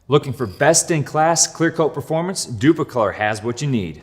Looking for best-in-class clear coat performance? Duplicolor has what you need.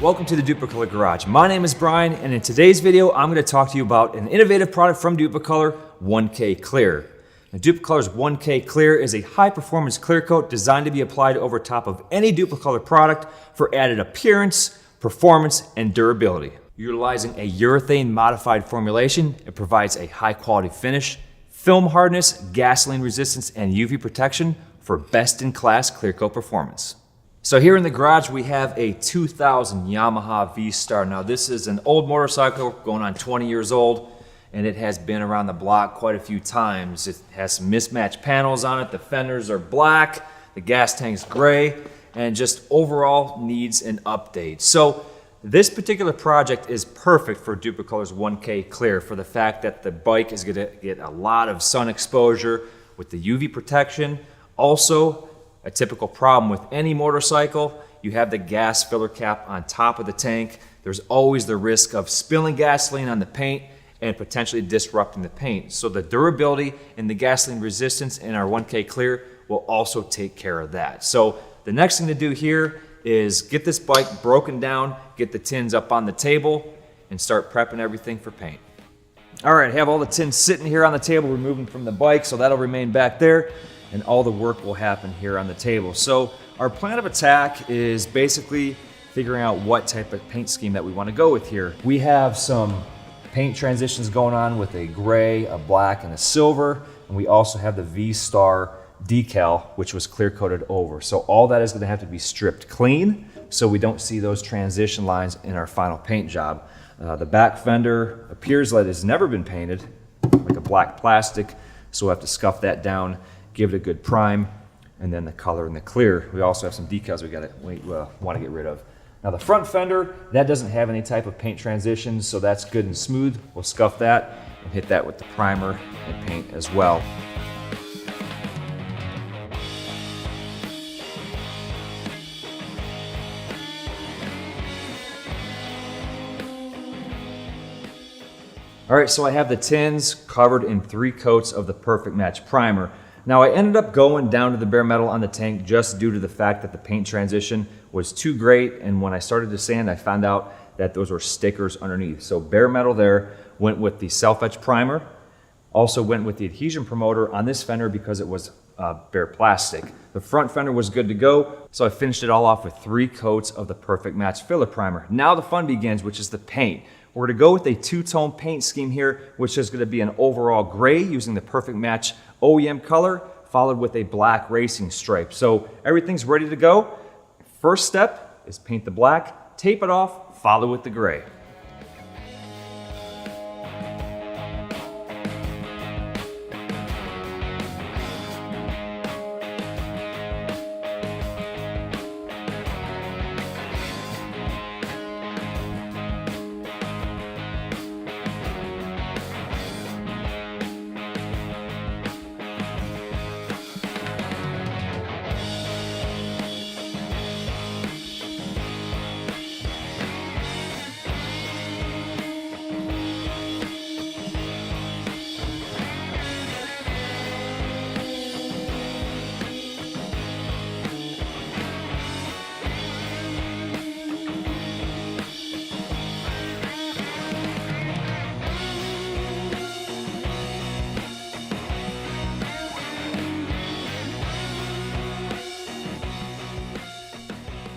Welcome to the Duplicolor Garage. My name is Brian, and in today's video, I'm going to talk to you about an innovative product from Duplicolor, 1K Clear. Now, Duplicolor's 1K Clear is a high-performance clear coat designed to be applied over top of any Duplicolor product for added appearance, performance, and durability. Utilizing a urethane-modified formulation, it provides a high-quality finish, film hardness, gasoline resistance, and UV protection for best-in-class clear coat performance. So here in the garage, we have a 2000 Yamaha V-Star. Now this is an old motorcycle going on 20 years old, and it has been around the block quite a few times. It has some mismatched panels on it. The fenders are black, the gas tank's gray, and just overall needs an update. So this particular project is perfect for Duplicolor's 1K Clear for the fact that the bike is gonna get a lot of sun exposure with the UV protection. Also, a typical problem with any motorcycle, you have the gas filler cap on top of the tank. There's always the risk of spilling gasoline on the paint and potentially disrupting the paint. So the durability and the gasoline resistance in our 1K Clear will also take care of that. So the next thing to do here is get this bike broken down, get the tins up on the table, and start prepping everything for paint. All right, have all the tins sitting here on the table, removing from the bike, so that'll remain back there, and all the work will happen here on the table. So our plan of attack is basically figuring out what type of paint scheme that we want to go with here. We have some paint transitions going on with a gray, a black, and a silver, and we also have the V-Star decal, which was clear coated over. So all that is going to have to be stripped clean so we don't see those transition lines in our final paint job. The back fender appears that it's never been painted, like a black plastic, so we'll have to scuff that down, give it a good prime, and then the color and the clear. We also have some decals we want to get rid of. Now the front fender, that doesn't have any type of paint transitions, so that's good and smooth. We'll scuff that and hit that with the primer and paint as well. All right, so I have the tins covered in 3 coats of the Perfect Match primer. Now I ended up going down to the bare metal on the tank just due to the fact that the paint transition was too great, and when I started to sand, I found out that those were stickers underneath. So bare metal there, went with the self-etch primer, also went with the adhesion promoter on this fender because it was bare plastic. The front fender was good to go, so I finished it all off with 3 coats of the Perfect Match filler primer. Now the fun begins, which is the paint. We're going to go with a 2-tone paint scheme here, which is going to be an overall gray using the Perfect Match OEM color, followed with a black racing stripe. So everything's ready to go. First step is paint the black, tape it off, follow with the gray.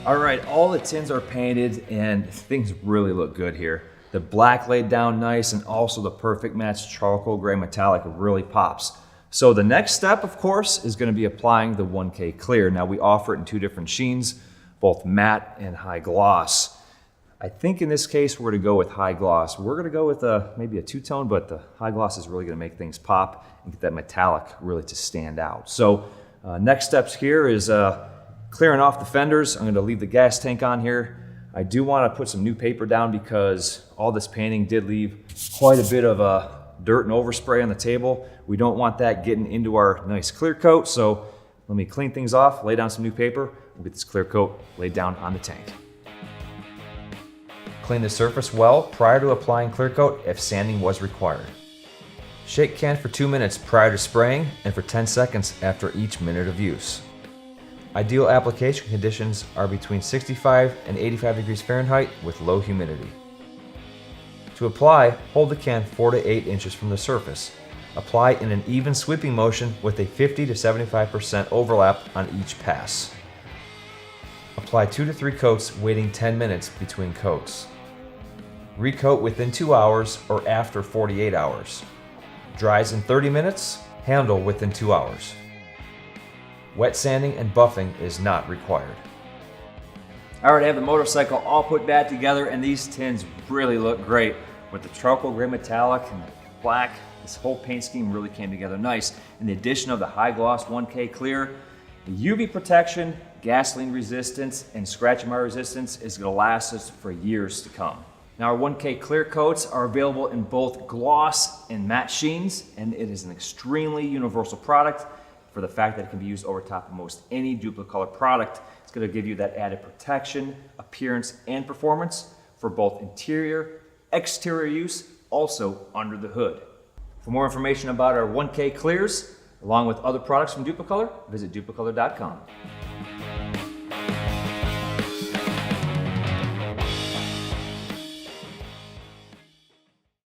All right, all the tins are painted and things really look good here. The black laid down nice, and also the Perfect Match charcoal gray metallic really pops. So the next step, of course, is going to be applying the 1K Clear. Now we offer it in 2 different sheens, both matte and high gloss. I think in this case we're going to go with high gloss. We're going to go with maybe a 2-tone, but the high gloss is really going to make things pop and get that metallic really to stand out. So next steps here is clearing off the fenders. I'm going to leave the gas tank on here. I do want to put some new paper down because all this painting did leave quite a bit of dirt and overspray on the table. We don't want that getting into our nice clear coat, so let me clean things off, lay down some new paper, we'll get this clear coat laid down on the tank. Clean the surface well prior to applying clear coat if sanding was required. Shake can for 2 minutes prior to spraying and for 10 seconds after each minute of use. Ideal application conditions are between 65 and 85 degrees Fahrenheit with low humidity. To apply, hold the can 4 to 8 inches from the surface. Apply in an even sweeping motion with a 50 to 75% overlap on each pass. Apply 2 to 3 coats, waiting 10 minutes between coats. Recoat within 2 hours or after 48 hours. Dries in 30 minutes, handle within 2 hours. Wet sanding and buffing is not required. All right, I have the motorcycle all put back together, and these tins really look great. With the charcoal gray metallic and the black, this whole paint scheme really came together nice. And the addition of the high gloss 1K clear, the UV protection, gasoline resistance, and scratch and mire resistance is gonna last us for years to come. Now our 1K clear coats are available in both gloss and matte sheens, and it is an extremely universal product for the fact that it can be used over top of most any Duplicolor product. It's gonna give you that added protection, appearance, and performance for both interior, exterior use, also under the hood. For more information about our 1K clears, along with other products from Duplicolor, visit duplicolor.com.